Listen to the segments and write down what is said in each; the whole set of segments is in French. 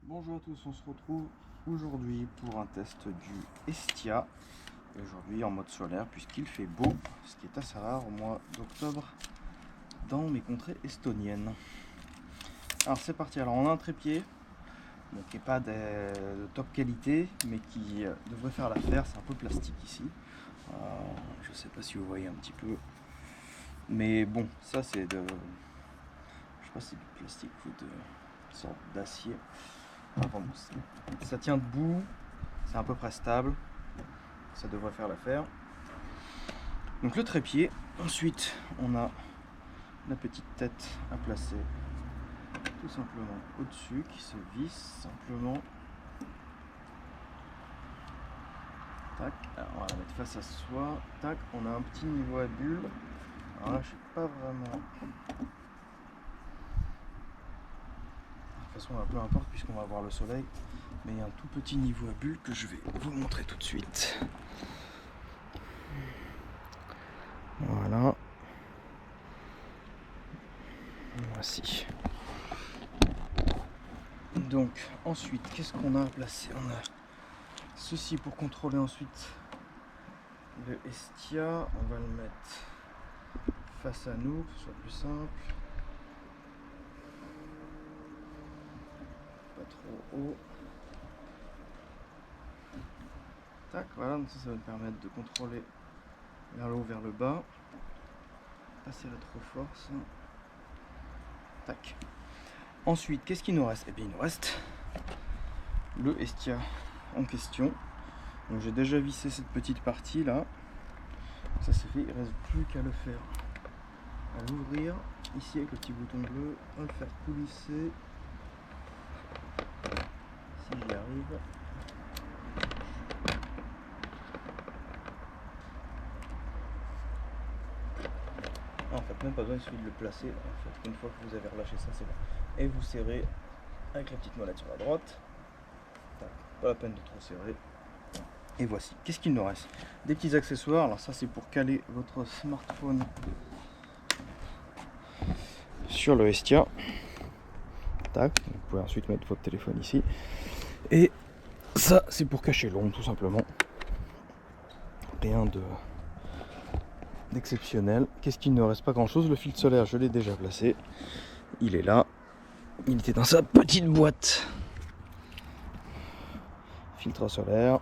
Bonjour à tous, on se retrouve aujourd'hui pour un test du Estia. Et aujourd'hui en mode solaire puisqu'il fait beau, ce qui est assez rare au mois d'octobre dans mes contrées estoniennes. Alors c'est parti, alors on a un trépied qui n'est pas de top qualité mais qui devrait faire l'affaire. C'est un peu plastique ici, je sais pas si vous voyez un petit peu, mais bon, ça c'est de, je sais pas si c'est du plastique ou de sorte d'acier. Enfin bon, ça tient debout, c'est à peu près stable, ça devrait faire l'affaire. Donc le trépied, ensuite on a la petite tête à placer tout simplement au-dessus qui se visse simplement. Tac, alors on va la mettre face à soi. Tac, on a un petit niveau à bulle. Alors là je sais pas vraiment. De toute façon peu importe puisqu'on va voir le soleil. Mais il y a un tout petit niveau à bulle que je vais vous montrer tout de suite. Voilà. Voici. Donc ensuite, qu'est-ce qu'on a à placer? On a ceci pour contrôler ensuite le Estia. On va le mettre face à nous, que ce soit plus simple. Pas trop haut. Tac, voilà, donc ça va me permettre de contrôler vers le haut, vers le bas. Pas serrer trop fort ça. Tac. Ensuite, qu'est-ce qu'il nous reste? Eh bien, il nous reste le Estia en question. Donc j'ai déjà vissé cette petite partie là. Ça c'est fait, il ne reste plus qu'à le faire. À l'ouvrir ici avec le petit bouton bleu, à le faire coulisser. Si j'y arrive. En fait, même pas besoin de le placer. En fait, une fois que vous avez relâché ça, c'est bon. Et vous serrez avec la petite molette sur la droite. Pas la peine de trop serrer. Et voici. Qu'est-ce qu'il nous reste? Des petits accessoires. Alors ça, c'est pour caler votre smartphone sur le Estia. Tac. Vous pouvez ensuite mettre votre téléphone ici. Et ça, c'est pour cacher l'ombre, tout simplement. Rien d'exceptionnel. Qu'est-ce qu'il ne reste? Pas grand chose. Le filtre solaire, je l'ai déjà placé. Il est là. Il était dans sa petite boîte. Filtre solaire.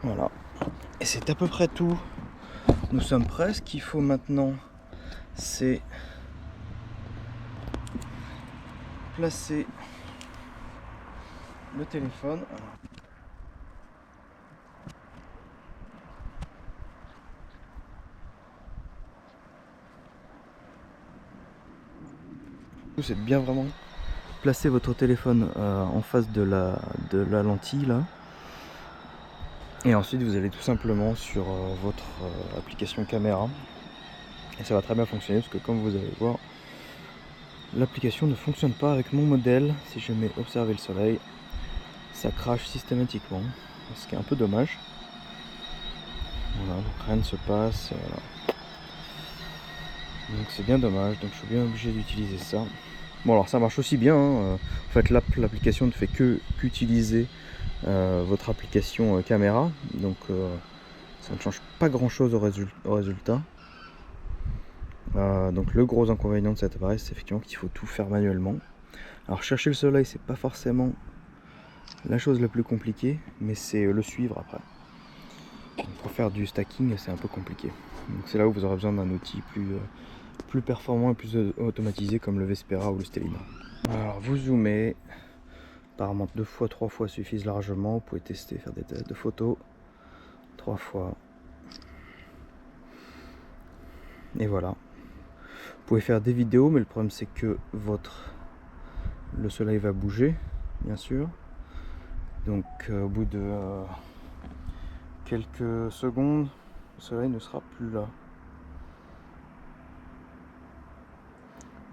Voilà. Et c'est à peu près tout. Nous sommes prêts. Ce qu'il faut maintenant, c'est placer le téléphone. C'est de bien vraiment placer votre téléphone en face de la lentille là. Et ensuite vous allez tout simplement sur votre application caméra. Et ça va très bien fonctionner parce que comme vous allez voir, l'application ne fonctionne pas avec mon modèle. Si je mets observer le soleil, ça crache systématiquement, ce qui est un peu dommage. Voilà, donc rien ne se passe. Voilà. Donc c'est bien dommage, donc je suis bien obligé d'utiliser ça. Bon alors ça marche aussi bien, hein. En fait l'application ne fait qu'utiliser votre application caméra, donc ça ne change pas grand chose au résultat. Donc le gros inconvénient de cet appareil, c'est effectivement qu'il faut tout faire manuellement. Alors chercher le soleil, c'est pas forcément la chose la plus compliquée, mais c'est le suivre après. Donc, pour faire du stacking, c'est un peu compliqué. Donc c'est là où vous aurez besoin d'un outil plus performant et plus automatisé comme le Vespera ou le Stellina. Alors vous zoomez, apparemment 2 fois, 3 fois suffisent largement. Vous pouvez tester, faire des tests de photos 3 fois. Et voilà. Vous pouvez faire des vidéos, mais le problème c'est que le soleil va bouger, bien sûr. Donc au bout de quelques secondes, le soleil ne sera plus là.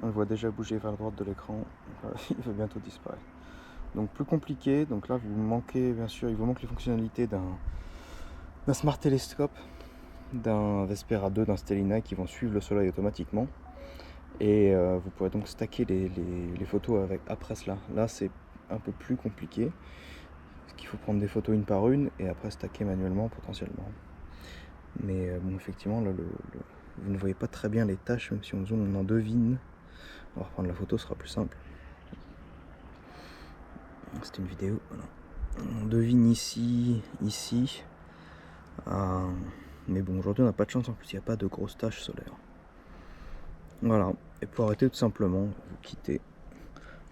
On le voit déjà bouger vers la droite de l'écran. Il va bientôt disparaître. Donc plus compliqué. Donc là vous manquez, bien sûr, il vous manque les fonctionnalités d'un smart télescope, d'un Vespera 2, d'un Stellina qui vont suivre le soleil automatiquement. Et vous pourrez donc stacker les photos après cela. Là c'est un peu plus compliqué. Parce qu'il faut prendre des photos une par une et après stacker manuellement potentiellement. Mais bon, effectivement, là, vous ne voyez pas très bien les tâches, même si on zoome, on en devine. On va reprendre la photo, ce sera plus simple. C'était une vidéo, voilà. On devine ici. Mais bon, aujourd'hui on n'a pas de chance, en plus il n'y a pas de grosses taches solaires. Voilà, et pour arrêter tout simplement, vous quittez,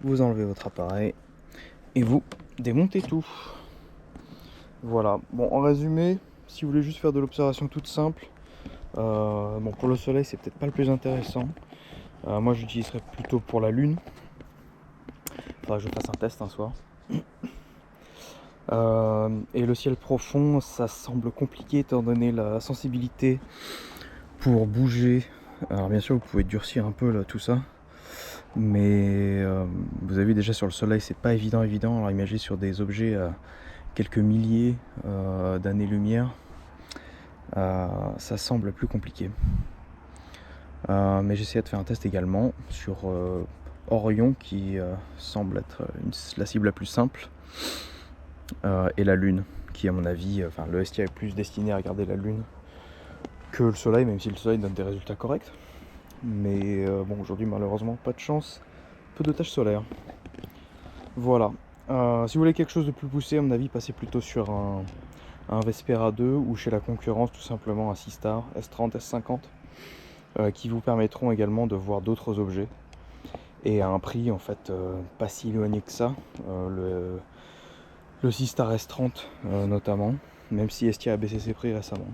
vous enlevez votre appareil et vous démontez tout. Voilà, bon, en résumé, si vous voulez juste faire de l'observation toute simple, bon, pour le soleil c'est peut-être pas le plus intéressant. Moi j'utiliserais plutôt pour la lune. Faudra que je fasse un test un soir. Et le ciel profond, ça semble compliqué étant donné la sensibilité pour bouger. Alors bien sûr vous pouvez durcir un peu là, tout ça, mais vous avez vu déjà sur le soleil c'est pas évident. Alors imaginez sur des objets à quelques milliers d'années-lumière, ça semble plus compliqué. Mais j'essaie de faire un test également sur Orion qui semble être la cible la plus simple, et la Lune qui à mon avis, le STIA est plus destiné à regarder la Lune que le soleil, même si le soleil donne des résultats corrects. Mais bon, aujourd'hui malheureusement pas de chance, peu de taches solaires. Voilà. Si vous voulez quelque chose de plus poussé, à mon avis, passez plutôt sur un Vespera 2 ou chez la concurrence tout simplement un Seastar S30, S50 qui vous permettront également de voir d'autres objets et à un prix en fait pas si éloigné que ça. Le Seastar S30 notamment, même si STIA a baissé ses prix récemment.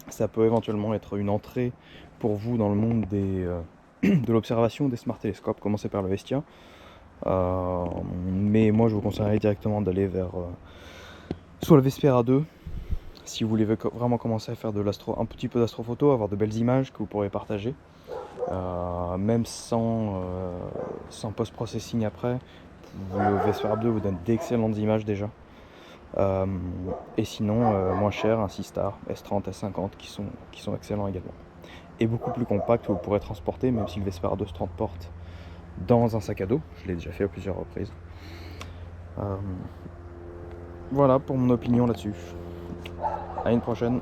Ça peut éventuellement être une entrée pour vous dans le monde de l'observation des smart télescopes. Commencez par le STIA. Mais moi je vous conseillerais directement d'aller vers soit le Vespera 2 si vous voulez vraiment commencer à faire un petit peu d'astrophoto, avoir de belles images que vous pourrez partager, même sans post-processing après. Le Vespera 2 vous donne d'excellentes images déjà. Et sinon moins cher, un Seastar S30, S50 qui sont excellents également et beaucoup plus compacts, que vous pourrez transporter, même si le Vespera 2 se transporte dans un sac à dos. Je l'ai déjà fait à plusieurs reprises. Voilà pour mon opinion là-dessus. À une prochaine.